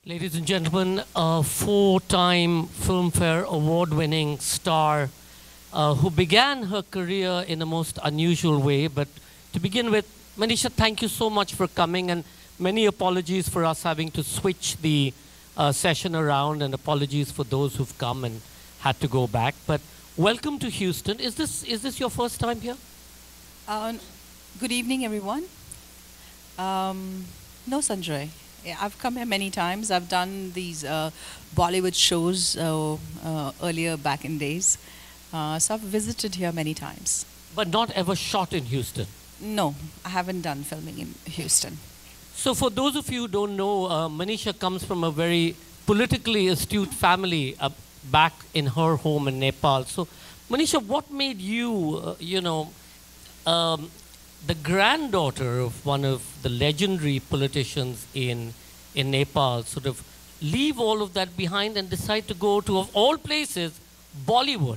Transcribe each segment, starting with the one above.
Ladies and gentlemen, a four-time Filmfare Award-winning star who began her career in a most unusual way. But to begin with, Manisha, thank you so much for coming, and many apologies for us having to switch the session around, and apologies for those who've come and had to go back. But welcome to Houston. Is this your first time here? Good evening, everyone. No, Sanjoy. Yeah, I've come here many times. I've done these Bollywood shows earlier back in days. So I've visited here many times. But not ever shot in Houston? No, I haven't done filming in Houston. So for those of you who don't know, Manisha comes from a very politically astute family back in her home in Nepal. So Manisha, what made you, the granddaughter of one of the legendary politicians in Nepal, sort of leave all of that behind and decide to go to, of all places, Bollywood?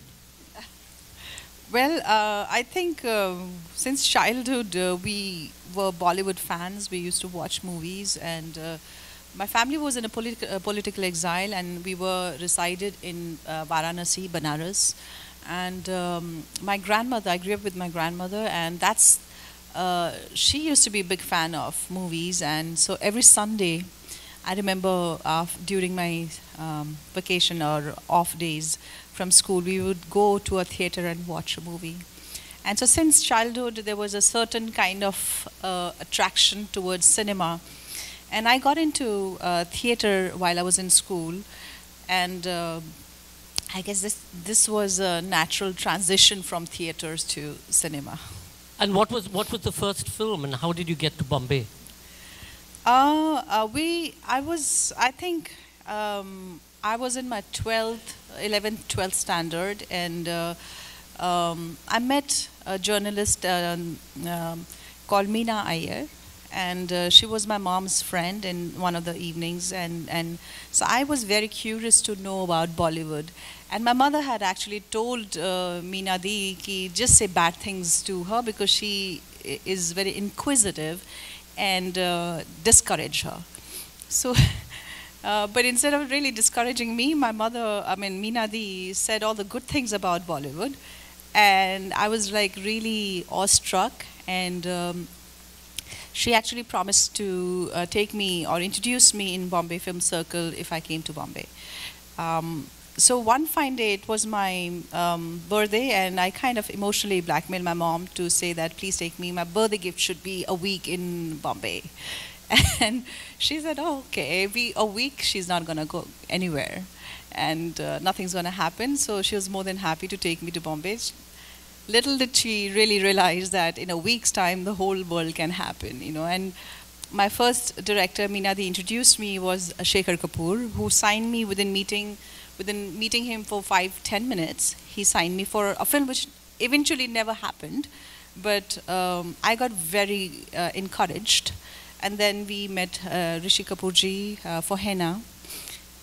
Well, I think since childhood we were Bollywood fans. We used to watch movies, and my family was in a political exile, and we were resided in Varanasi, Banaras. And my grandmother, I grew up with my grandmother, and she used to be a big fan of movies. And so every Sunday, I remember during my vacation or off days from school, we would go to a theater and watch a movie. And so since childhood, there was a certain kind of attraction towards cinema. And I got into theater while I was in school. And I guess this was a natural transition from theaters to cinema. And what was the first film, and how did you get to Bombay? I was in my 11th, 12th standard, and I met a journalist called Meena Iyer, and she was my mom's friend in one of the evenings, and so I was very curious to know about Bollywood. And my mother had actually told Meena Di ki just say bad things to her because she is very inquisitive, and discourage her. So, but instead of really discouraging me, my mother, Meena Di, said all the good things about Bollywood, and I was like really awestruck. And she actually promised to take me or introduce me in Bombay Film Circle if I came to Bombay. So one fine day, it was my birthday, and I kind of emotionally blackmailed my mom to say that, please take me. My birthday gift should be a week in Bombay. And she said, oh, okay, a week, she's not going to go anywhere. And nothing's going to happen. So she was more than happy to take me to Bombay. Little did she really realize that in a week's time, the whole world can happen, And my first director, Meena Di, introduced me was Shekhar Kapoor, who signed me within meeting him for 5-10 minutes. He signed me for a film which eventually never happened, but I got very encouraged. And then we met Rishi Kapoor ji for Henna.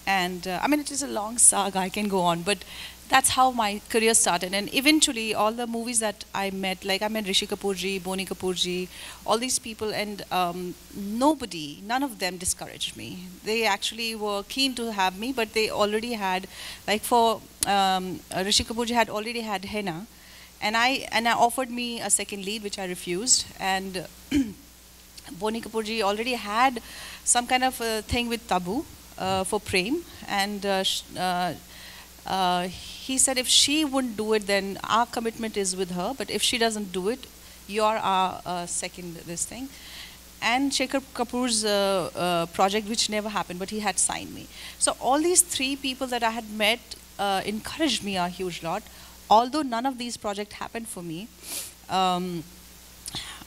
And it is a long saga, I can go on, but that's how my career started. And eventually, all the movies that I met, like I met Rishi Kapoor ji, Boni Kapoor ji, all these people, and none of them discouraged me. They actually were keen to have me, but they already had, like for Rishi Kapoor ji had already had Henna, and I offered me a second lead, which I refused. And Boni Kapoor ji already had some kind of a thing with Tabu for Prem, and he said if she wouldn't do it, then our commitment is with her, but if she doesn't do it, you're our second this thing. And Shekhar Kapoor's project, which never happened, but he had signed me. So all these three people that I had met encouraged me a huge lot. Although none of these projects happened for me,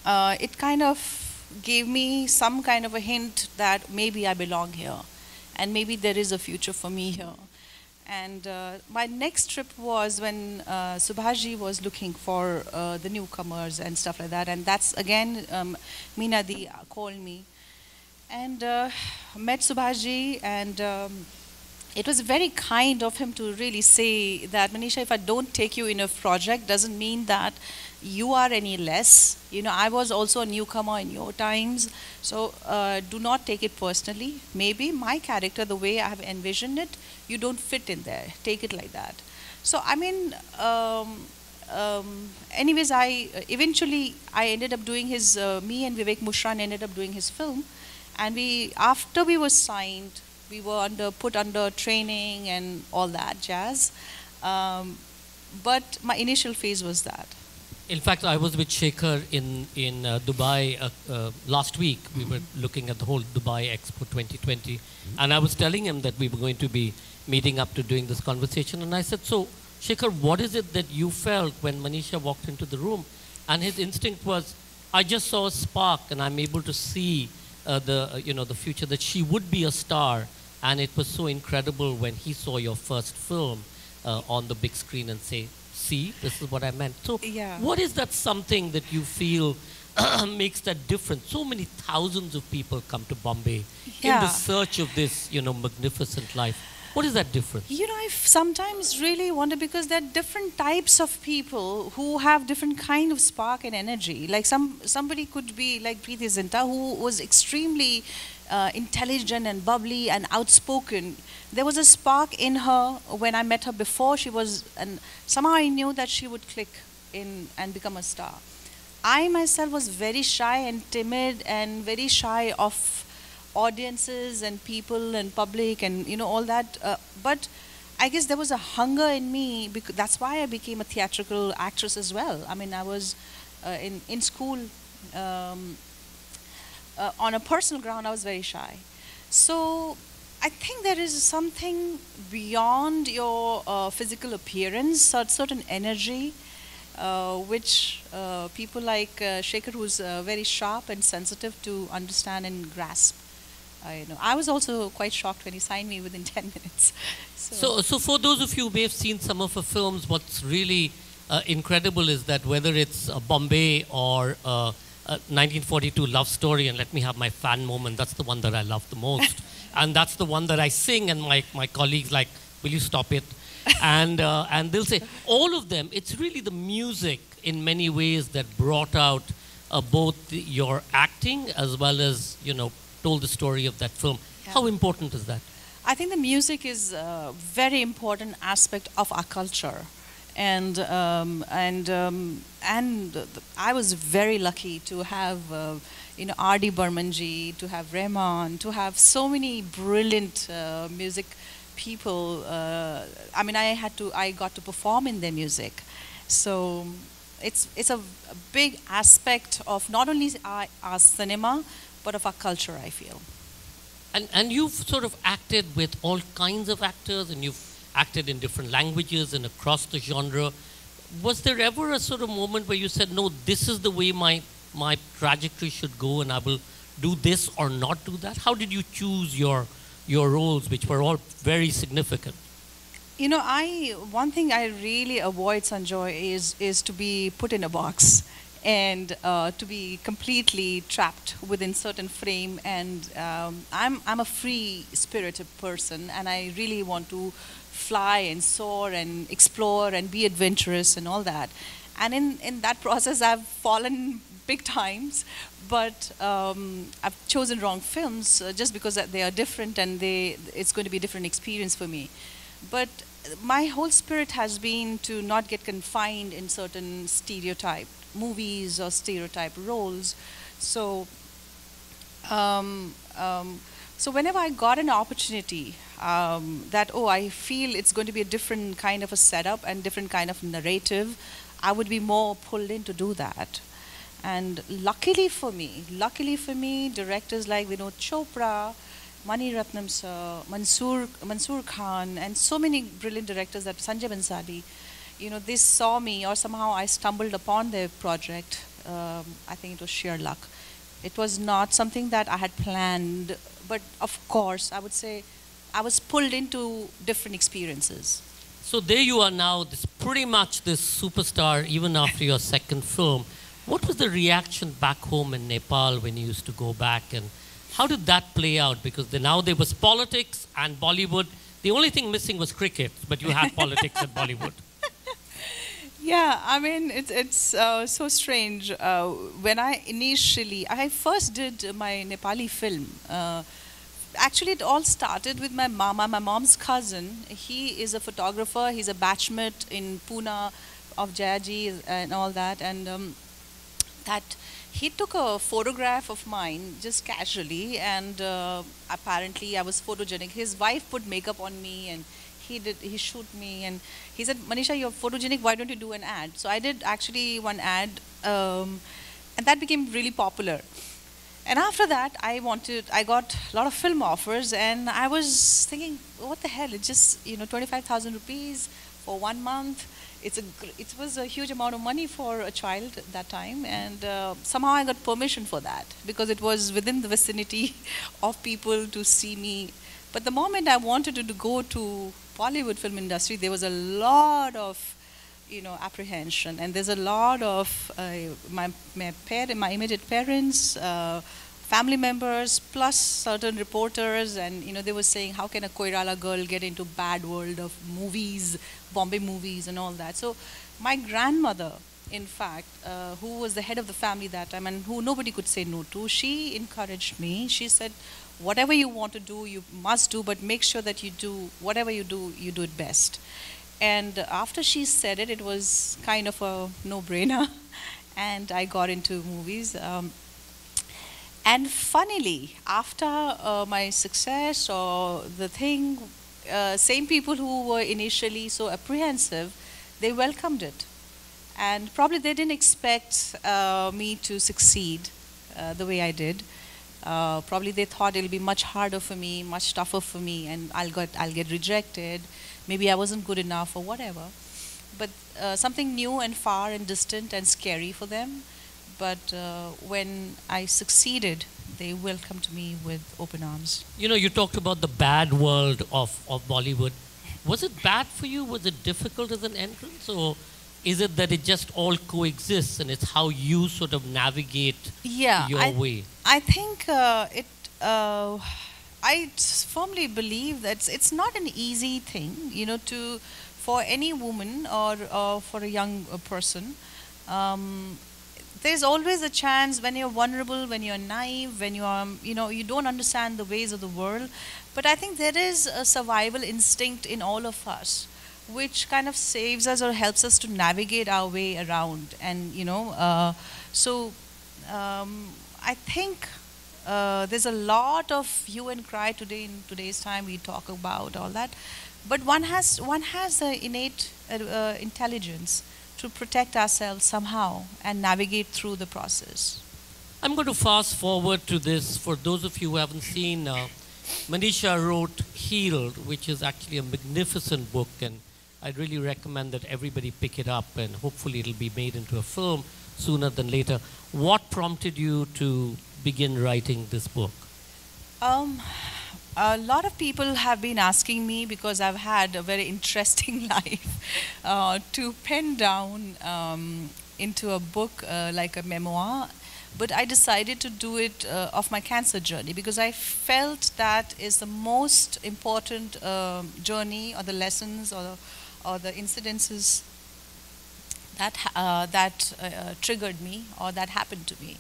it kind of gave me some kind of a hint that maybe I belong here, and maybe there is a future for me here. And my next trip was when Subhashji was looking for the newcomers and stuff like that. And that's again, Meena Di called me. And met Subhashji, and it was very kind of him to really say that, Manisha, if I don't take you in a project, doesn't mean that you are any less. You know, I was also a newcomer in your times, so do not take it personally. Maybe my character, the way I have envisioned it, you don't fit in there. Take it like that. So, I mean, anyways, eventually I ended up doing his, me and Vivek Mushran ended up doing his film. And after we were signed, we were put under training and all that jazz. But my initial phase was that. In fact, I was with Shekhar in Dubai last week. We were looking at the whole Dubai Expo 2020. And I was telling him that we were going to be meeting up to doing this conversation. And I said, so, Shekhar, what is it that you felt when Manisha walked into the room? And his instinct was, I just saw a spark and I'm able to see the future, that she would be a star. And it was so incredible when he saw your first film on the big screen and say, see, this is what I meant. So what is that something that you feel makes that difference? So many thousands of people come to Bombay in the search of this, magnificent life. What is that difference? You know, I sometimes really wonder, because there are different types of people who have different kind of spark and energy. Like somebody could be like Preeti Zinta, who was extremely intelligent and bubbly and outspoken. There was a spark in her when I met her before. And somehow I knew that she would click in and become a star. I myself was very shy and timid and very shy of audiences and people and public and all that, but I guess there was a hunger in me, because that's why I became a theatrical actress as well. I mean, I was in school, on a personal ground I was very shy. So I think there is something beyond your physical appearance, certain energy, which people like Shekhar, who's very sharp and sensitive to understand and grasp. I was also quite shocked when he signed me within 10 minutes. So for those of you who may have seen some of her films, what's really incredible is that whether it's Bombay or 1942 Love Story, and let me have my fan moment, that's the one that I love the most. And that's the one that I sing, and my colleagues like, will you stop it? And they'll say, all of them, it's really the music in many ways that brought out both your acting as well as, told the story of that film. Yeah. How important is that? I think the music is a very important aspect of our culture, and I was very lucky to have R.D. Burmanji, to have Rahman, to have so many brilliant music people. I mean, I got to perform in their music, so it's a big aspect of not only our cinema, but of our culture, I feel. And you've sort of acted with all kinds of actors, and you've acted in different languages and across the genre. Was there ever a sort of moment where you said, no, this is the way my trajectory should go, and I will do this or not do that? How did you choose your roles, which were all very significant? One thing I really avoid, Sanjoy, is to be put in a box, and to be completely trapped within certain frame. And I'm a free-spirited person, and I really want to fly and soar and explore and be adventurous and all that. And in that process, I've fallen big times, but I've chosen wrong films just because they are different, and it's going to be a different experience for me. But my whole spirit has been to not get confined in certain stereotype movies or stereotype roles. So so whenever I got an opportunity that, I feel it's going to be a different kind of a setup and different kind of narrative, I would be more pulled in to do that. And luckily for me, directors like Vinod Chopra, Mani Ratnam sir, Mansoor Khan, and so many brilliant directors, that Sanjay Bansali, they saw me, or somehow I stumbled upon their project. I think it was sheer luck. It was not something that I had planned, but of course, I would say I was pulled into different experiences. So there you are now, pretty much this superstar, even after your second film. What was the reaction back home in Nepal when you used to go back, and how did that play out? Because now there was politics and Bollywood, The only thing missing was cricket, but you had politics in Bollywood. Yeah, I mean, it's so strange. When I first did my Nepali film, actually it all started with my mama, my mom's cousin. He is a photographer. He's a batchmate in Pune of Jayaji and all that. And that he took a photograph of mine just casually, and apparently I was photogenic. His wife put makeup on me, and he shoot me, and he said, Manisha, you're photogenic, why don't you do an ad? So I did actually one ad, and that became really popular. And after that, I got a lot of film offers, and I was thinking, what the hell? It's just 25,000 rupees for 1 month. It was a huge amount of money for a child at that time, and somehow I got permission for that because it was within the vicinity of people to see me. But the moment I wanted to go to Bollywood film industry, there was a lot of apprehension, and there's a lot of my immediate parents, family members, plus certain reporters, and they were saying, how can a Koirala girl get into bad world of movies, Bombay movies and all that. So my grandmother, in fact, who was the head of the family that time and who nobody could say no to, she encouraged me. She said, whatever you want to do, you must do, but make sure that whatever you do it best. And after she said it, it was kind of a no-brainer, and I got into movies. And funnily, after my success or the thing, same people who were initially so apprehensive, they welcomed it. And probably they didn't expect me to succeed the way I did. Probably they thought it'll be much harder for me, much tougher for me, and I'll get rejected. Maybe I wasn't good enough or whatever. But something new and far and distant and scary for them. But when I succeeded, they welcomed me with open arms. You talked about the bad world of Bollywood. Was it bad for you? Was it difficult as an entrance? Or is it that it just all coexists and it's how you sort of navigate your way? I think I firmly believe that it's not an easy thing, for any woman or for a young person. There's always a chance when you're vulnerable, when you're naive, when you don't understand the ways of the world. But I think there is a survival instinct in all of us, which kind of saves us or helps us to navigate our way around. And I think there's a lot of hue and cry today in today's time. We talk about all that, but one has the innate intelligence to protect ourselves somehow and navigate through the process. I'm going to fast forward to this. For those of you who haven't seen, Manisha wrote Healed, which is actually a magnificent book, and I'd really recommend that everybody pick it up, and hopefully it'll be made into a film sooner than later. What prompted you to begin writing this book? A lot of people have been asking me, because I've had a very interesting life, to pen down into a book like a memoir. But I decided to do it of my cancer journey, because I felt that is the most important journey, or the lessons, or the incidences that triggered me, or that happened to me.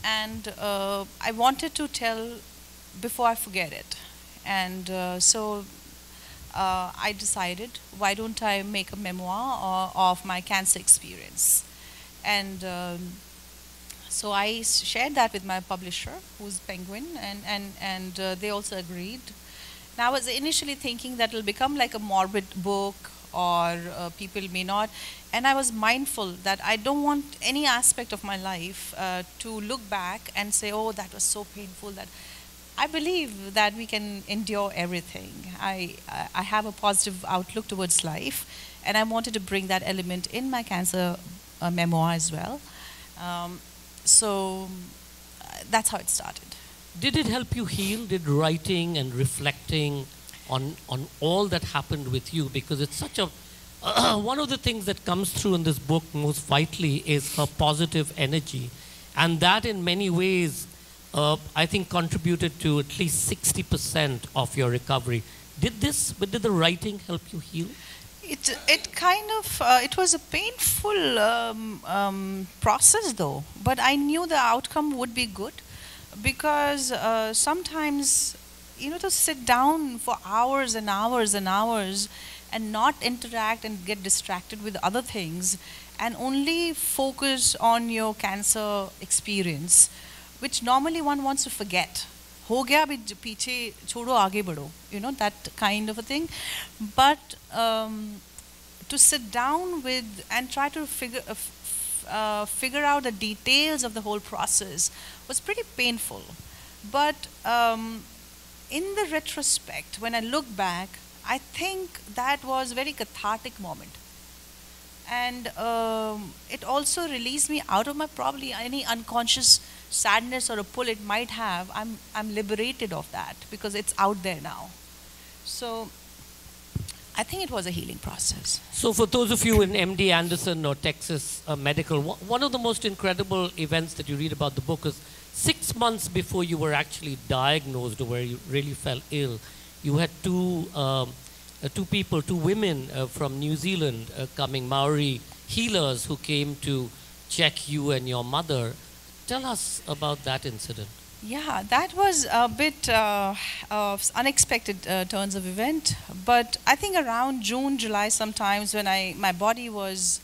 And I wanted to tell before I forget it. And so I decided, why don't I make a memoir of my cancer experience? And so I shared that with my publisher, who's Penguin, and they also agreed. Now I was initially thinking that it'll become like a morbid book, or people may not. And I was mindful that I don't want any aspect of my life to look back and say, oh, that was so painful. That I believe that we can endure everything. I have a positive outlook towards life, and I wanted to bring that element in my cancer memoir as well. So that's how it started. Did it help you heal? Did writing and reflecting on all that happened with you? Because it's such a one of the things that comes through in this book most vitally is her positive energy, and that in many ways I think contributed to at least 60% of your recovery. Did the writing help you heal? It kind of it was a painful process though, but I knew the outcome would be good because sometimes to sit down for hours and hours and hours and not interact and get distracted with other things and only focus on your cancer experience, which normally one wants to forget. हो गया अभी पीछे छोड़ो आगे बढ़ो, that kind of a thing. But to sit down with and try to figure out the details of the whole process was pretty painful. But in the retrospect, when I look back, I think that was a very cathartic moment. And it also released me out of my probably any unconscious sadness or a pull it might have. I'm liberated of that because it's out there now. So I think it was a healing process. So for those of you in MD Anderson or Texas Medical, one of the most incredible events that you read about the book is 6 months before you were actually diagnosed or where you really fell ill, you had two women from New Zealand coming, Maori healers who came to check you and your mother. Tell us about that incident. Yeah, that was a bit of unexpected turns of event. But I think around June, July sometimes when my body was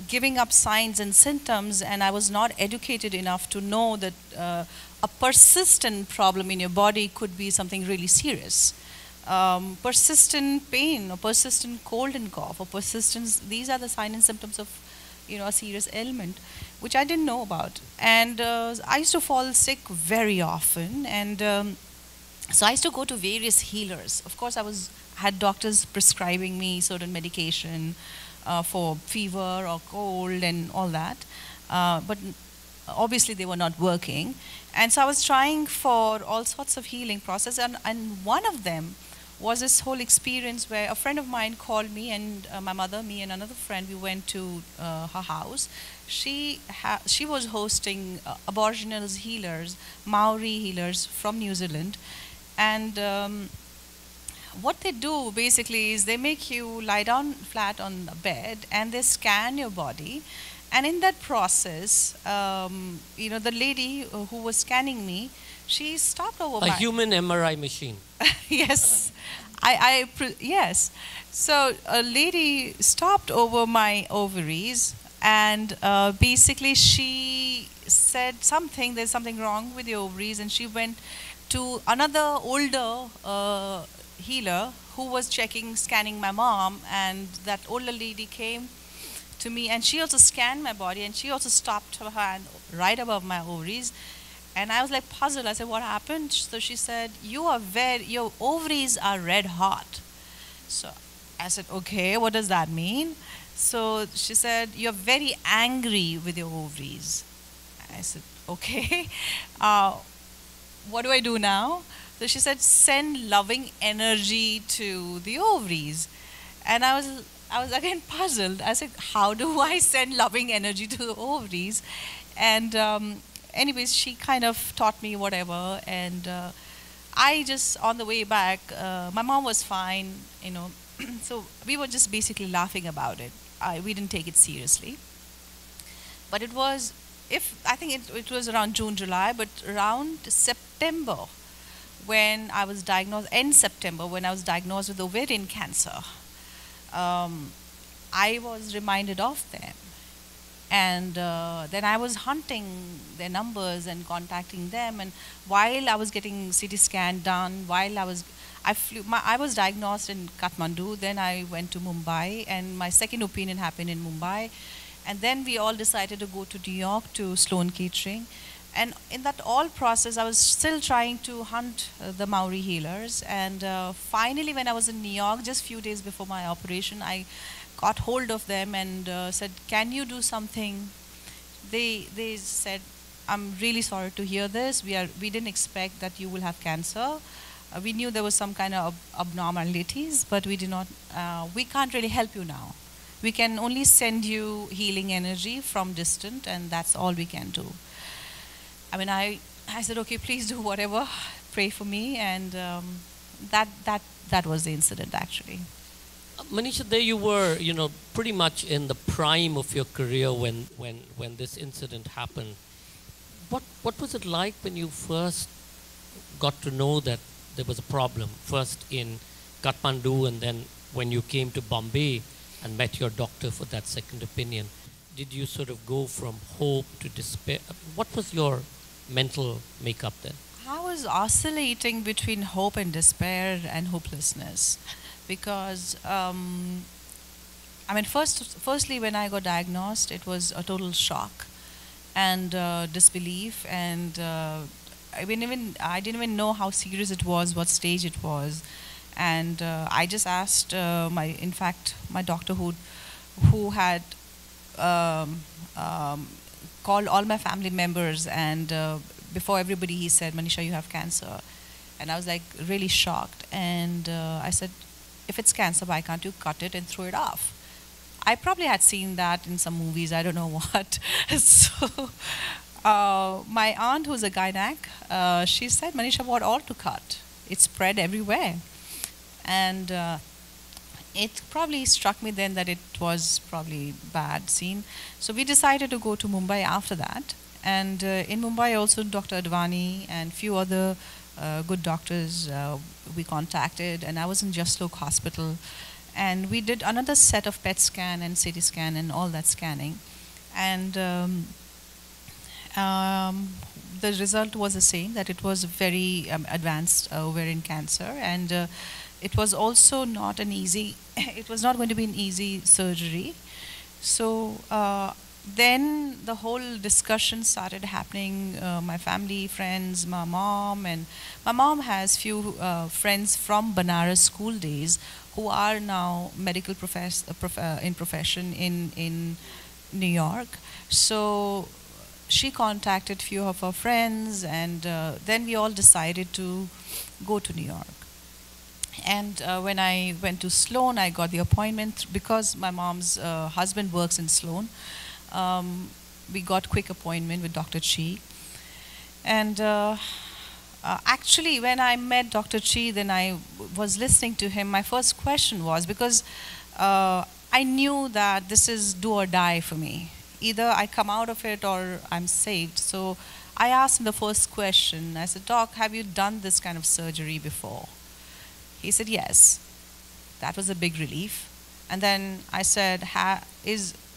giving up signs and symptoms and I was not educated enough to know that a persistent problem in your body could be something really serious. Persistent pain or persistent cold and cough or persistence, these are the signs and symptoms of a serious ailment, which I didn't know about. And I used to fall sick very often, and so I used to go to various healers. Of course, I had doctors prescribing me certain medication for fever or cold and all that, but obviously they were not working. And so I was trying for all sorts of healing process, and one of them was this whole experience where a friend of mine called me and my mother, me and another friend, we went to her house. She was hosting Aboriginals healers, Maori healers from New Zealand. And what they do basically is they make you lie down flat on a bed and they scan your body. And in that process, the lady who was scanning me, she stopped over a human MRI machine. Yes, yes. So a lady stopped over my ovaries, and basically she said there's something wrong with your ovaries, and she went to another older healer who was scanning my mom, and that older lady came to me, and she also scanned my body, and she also stopped her hand right above my ovaries. And I was like puzzled. I said, what happened? So she said, your ovaries are red hot. So I said, okay, what does that mean? So she said, you're very angry with your ovaries. I said, okay, what do I do now? So she said, send loving energy to the ovaries. And I was again puzzled. I said, how do I send loving energy to the ovaries? And anyways, she kind of taught me whatever, and I just, on the way back, my mom was fine, so we were just basically laughing about it. We didn't take it seriously. But it was, I think it was around June, July, but around September, when I was diagnosed, end September, when I was diagnosed with ovarian cancer, I was reminded of them. And then I was hunting their numbers and contacting them. And while I was getting CT scan done, I was diagnosed in Kathmandu. Then I went to Mumbai, and my second opinion happened in Mumbai. And then we all decided to go to New York to Sloan Kettering. And in that all process, I was still trying to hunt the Maori healers. And finally, when I was in New York, just a few days before my operation, I got hold of them and said, can you do something? They said, I'm really sorry to hear this. We didn't expect that you will have cancer. We knew there was some kind of abnormalities, but we can't really help you now. We can only send you healing energy from distant, and that's all we can do. I mean, I said, okay, please do whatever, pray for me. And that was the incident actually. Manisha, there you were, pretty much in the prime of your career when this incident happened. What was it like when you first got to know that there was a problem? First in Kathmandu, and then when you came to Bombay and met your doctor for that second opinion. Did you sort of go from hope to despair? What was your mental makeup then? I was oscillating between hope and despair and hopelessness, because firstly, when I got diagnosed, it was a total shock and disbelief, and I didn't even know how serious it was, what stage it was, and I just asked my doctor who had called all my family members, and before everybody he said, "Manisha, you have cancer." And I was like really shocked, and I said, if it's cancer, why can't you cut it and throw it off? I probably had seen that in some movies, I don't know what. So my aunt, who's a gynac, she said, "Manisha, what all to cut? It's spread everywhere." And it probably struck me then that it was probably bad scene. So we decided to go to Mumbai after that. And in Mumbai also Dr. Advani and few other good doctors we contacted, and I was in Jaslok Hospital. And we did another set of PET scan and CT scan and all that scanning. And the result was the same, that it was very advanced ovarian cancer. And it was also not an easy, it was not going to be an easy surgery. So then the whole discussion started happening, my family, friends, my mom, and my mom has few friends from Banaras school days who are now medical profession in New York. So she contacted few of her friends, and then we all decided to go to New York. And when I went to Sloan, I got the appointment because my mom's husband works in Sloan. We got quick appointment with Dr. Chi. And actually, when I met Dr. Chi, then I was listening to him. My first question was, because I knew that this is do or die for me. Either I come out of it or I'm saved. So I asked him the first question. I said, "Doc, have you done this kind of surgery before?" He said, "Yes." That was a big relief. And then I said,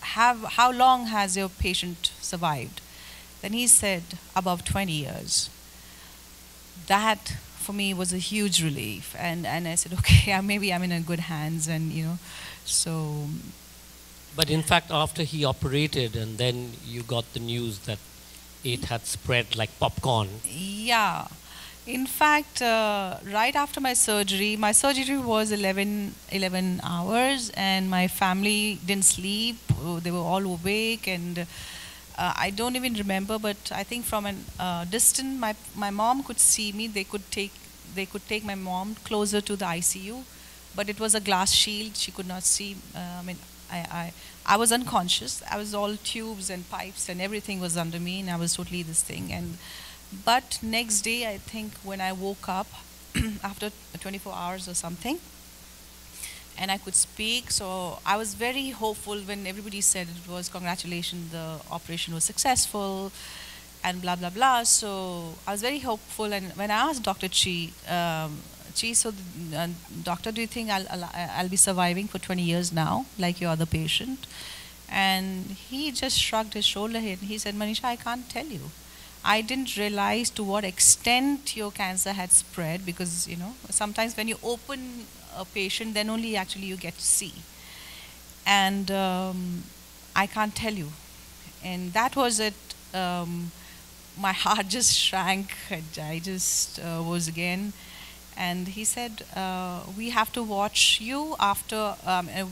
how long has your patient survived? Then he said, above 20 years. That for me was a huge relief. And I said, okay, maybe I'm in a good hands, and so. But in fact, after he operated, and then you got the news that it had spread like popcorn. Yeah. In fact, right after my surgery was 11 hours, and my family didn't sleep. They were all awake, and I don't even remember, but I think from a distance, my mom could see me. They could take my mom closer to the ICU, but it was a glass shield. She could not see. I was unconscious. I was all tubes and pipes, and everything was under me, and I was totally this thing. But next day, I think when I woke up after 24 hours or something, and I could speak, so I was very hopeful when everybody said it was congratulations, the operation was successful, and blah, blah, blah. So I was very hopeful, and when I asked Dr. Chi, so doctor, do you think I'll be surviving for 20 years now, like your other patient? And he just shrugged his shoulder and he said, "Manisha, I can't tell you. I didn't realize to what extent your cancer had spread, because sometimes when you open a patient, then only actually you get to see. And I can't tell you." And that was it. My heart just shrank. I just was again. And he said, "We have to watch you after.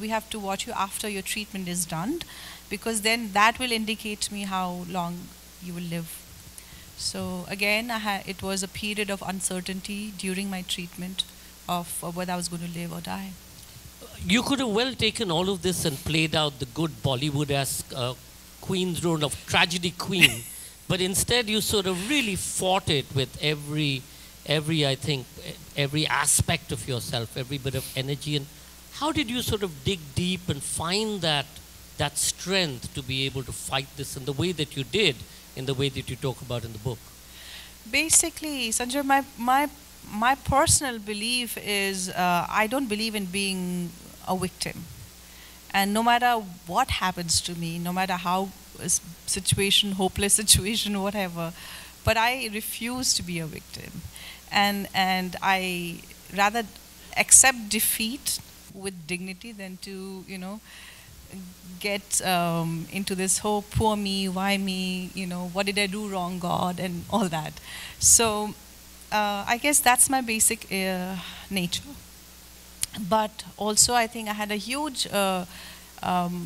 We have to watch you after your treatment is done, because then that will indicate me how long you will live." So again, it was a period of uncertainty during my treatment of whether I was going to live or die. You could have well taken all of this and played out the good Bollywood-esque queen's role of tragedy queen, but instead you sort of really fought it with every every, I think, every aspect of yourself, every bit of energy. And how did you sort of dig deep and find that strength to be able to fight this in the way that you did, in the way that you talk about in the book? Basically, Sanjoy, my personal belief is I don't believe in being a victim. And no matter what happens to me, no matter how situation, hopeless situation, whatever, but I refuse to be a victim. And I rather accept defeat with dignity than to, get into this whole poor me, why me, what did I do wrong, God, and all that. So I guess that's my basic nature. But also I think I had a huge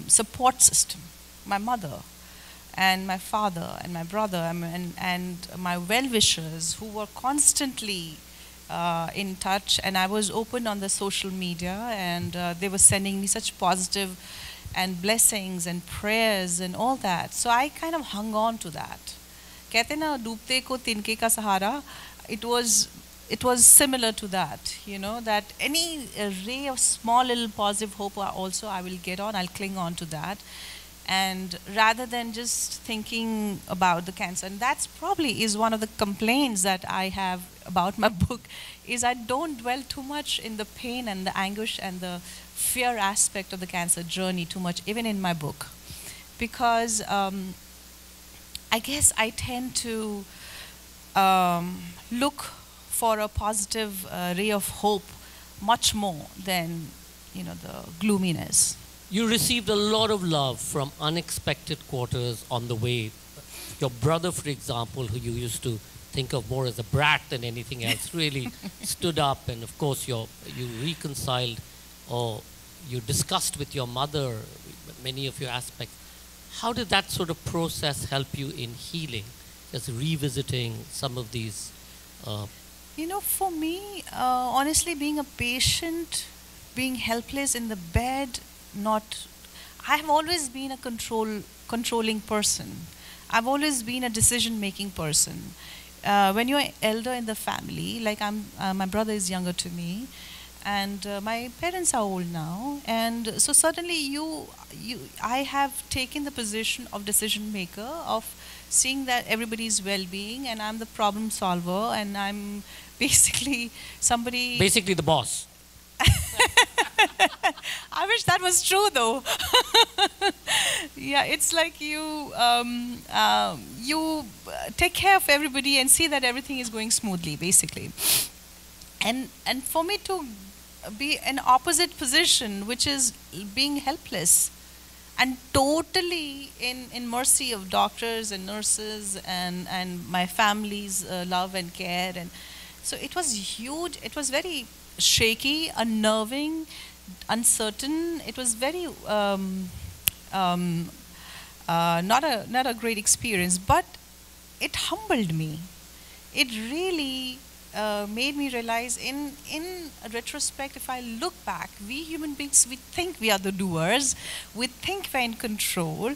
support system. My mother and my father and my brother and my well-wishers who were constantly in touch, and I was open on the social media, and they were sending me such positive and blessings and prayers and all that. So I kind of hung on to that. कहते ना डूबते को तिनके का सहारा. It was similar to that, that any ray of small little positive hope also I will get on, I'll cling on to that. And rather than just thinking about the cancer, and that's probably is one of the complaints that I have about my book, is I don't dwell too much in the pain and the anguish and the fear aspect of the cancer journey too much, even in my book. Because I guess I tend to look for a positive ray of hope much more than the gloominess. You received a lot of love from unexpected quarters on the way. Your brother, for example, who you used to think of more as a brat than anything else, really stood up, and of course you reconciled, or you discussed with your mother many of your aspects. How did that sort of process help you in healing, just revisiting some of these? For me, honestly, being a patient, being helpless in the bed, I have always been a controlling person. I've always been a decision-making person. When you're elder in the family, like my brother is younger to me, and my parents are old now, and so suddenly I have taken the position of decision maker, of seeing that everybody's well-being, and I'm the problem solver, and I'm basically somebody... Basically the boss. I wish that was true, though. Yeah, it's like you take care of everybody and see that everything is going smoothly, basically. And for me to be an opposite position, which is being helpless and totally in mercy of doctors and nurses and my family's love and care, and so it was huge. It was very shaky, unnerving, uncertain. It was very not a great experience, but it humbled me. It really made me realize, in retrospect, if I look back, we human beings, we think we are the doers, we think we're in control,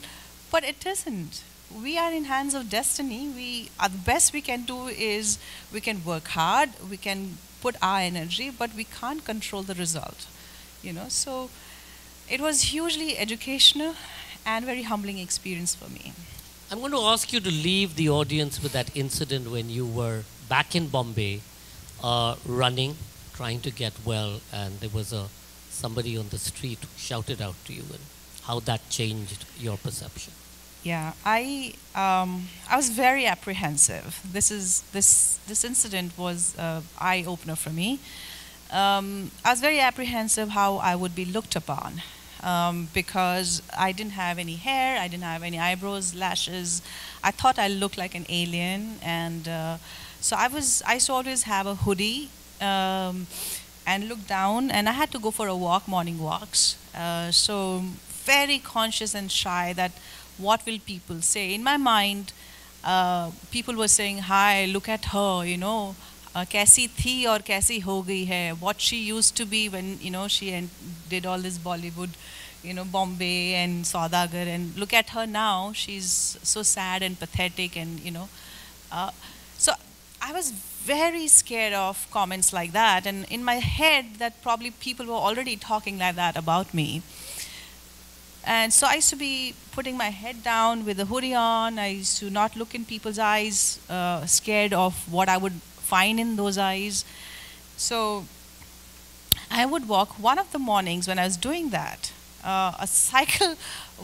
but it isn't. We are in hands of destiny. The best we can do is we can work hard, we can put our energy, but we can't control the result. So it was hugely educational and very humbling experience for me. I'm going to ask you to leave the audience with that incident when you were back in Bombay, running, trying to get well, and there was somebody on the street who shouted out to you, and how that changed your perception. Yeah, I was very apprehensive. This incident was an eye-opener for me. I was very apprehensive how I would be looked upon, because I didn't have any hair, I didn't have any eyebrows, lashes. I thought I looked like an alien, and so I used to always have a hoodie and look down, and I had to go for a walk, morning walks. So very conscious and shy that what will people say. In my mind, people were saying, hi, look at her, kaisi thi aur kaisi ho gayi hai, what she used to be when she did all this Bollywood, Bombay and Saudagar, and look at her now, she's so sad and pathetic, and so I was very scared of comments like that. And in my head, that probably people were already talking like that about me. And so I used to be putting my head down with a hoodie on. I used to not look in people's eyes, scared of what I would find in those eyes. So I would walk. One of the mornings when I was doing that, a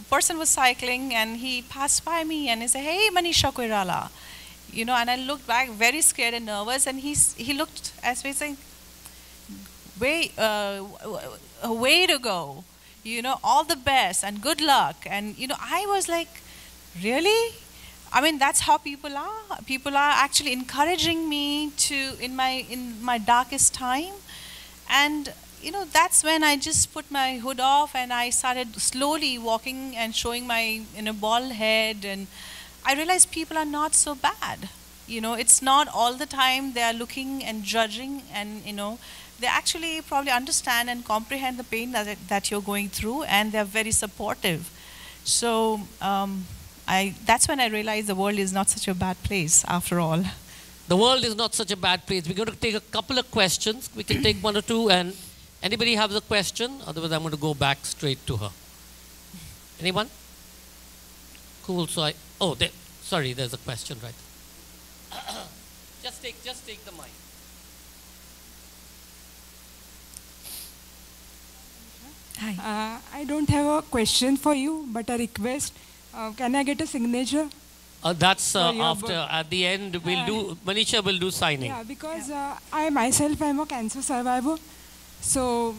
person was cycling and he passed by me and he said, "Hey, Manisha Koirala." You know, and I looked back very scared and nervous, and he looked as me saying, way to go. You know, all the best and good luck. And, you know, I was like, really? I mean, that's how people are. People are actually encouraging me to, in my darkest time. And, you know, that's when I just put my hood off and I started slowly walking and showing my, bald head. And I realized people are not so bad. You know, it's not all the time they are looking and judging, and, they actually probably understand and comprehend the pain that you're going through, and they're very supportive. So that's when I realized the world is not such a bad place after all. The world is not such a bad place. We're going to take a couple of questions. We can take one or two, and anybody have a question? Otherwise, I'm going to go back straight to her. Anyone? Cool. So sorry, there's a question right. Just take the mic. Hi. I don't have a question for you, but a request. Can I get a signature? That's after, at the end, Manisha will do signing. Yeah, because I myself am a cancer survivor. So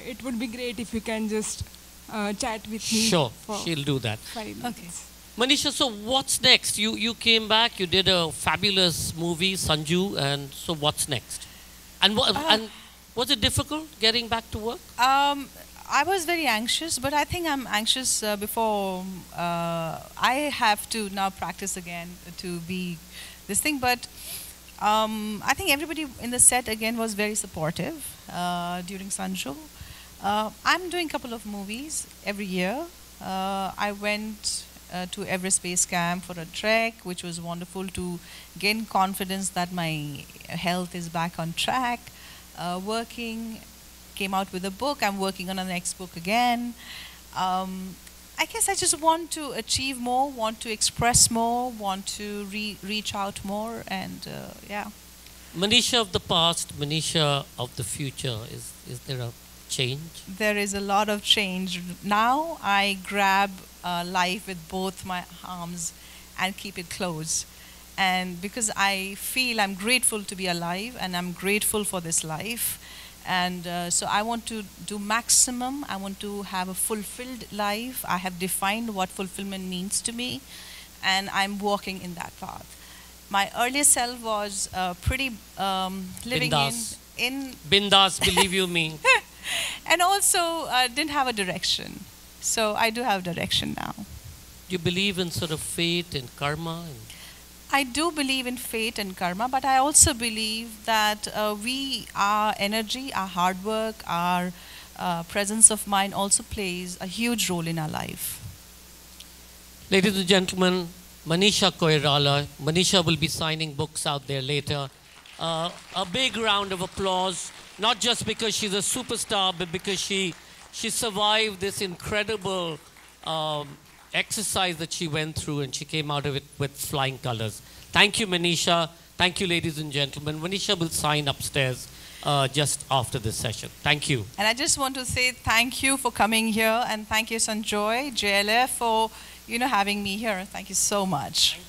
it would be great if you can just chat with me. Sure, she'll do that. Okay. Manisha, so what's next? You came back, you did a fabulous movie, Sanjoy, and so what's next? And was it difficult getting back to work? I was very anxious, but I think I'm anxious before I have to now practice again to be this thing. But I think everybody in the set again was very supportive during Sanjoy. I'm doing a couple of movies every year. I went to Everest Base Camp for a trek, which was wonderful to gain confidence that my health is back on track. Working, came out with a book. I'm working on a next book again. I guess I just want to achieve more, want to express more, want to reach out more, and yeah. Manisha of the past, Manisha of the future, is there a change? There is a lot of change. Now I grab life with both my arms and keep it close. And because I feel I'm grateful to be alive, and I'm grateful for this life. And so I want to do maximum. I want to have a fulfilled life. I have defined what fulfillment means to me, and I'm walking in that path. My earlier self was pretty living in Bindas, believe you me. And also didn't have a direction. So I do have direction now. Do you believe in sort of fate and karma? I do believe in fate and karma, but I also believe that our energy, our hard work, our presence of mind also plays a huge role in our life. Ladies and gentlemen, Manisha Koirala. Manisha will be signing books out there later. A big round of applause, not just because she's a superstar, but because she survived this incredible exercise that she went through, and she came out of it with flying colors. Thank you, Manisha. Thank you, ladies and gentlemen. Manisha will sign upstairs just after this session. Thank you. And I just want to say thank you for coming here, and thank you, Sanjoy, JLF, for having me here. Thank you so much.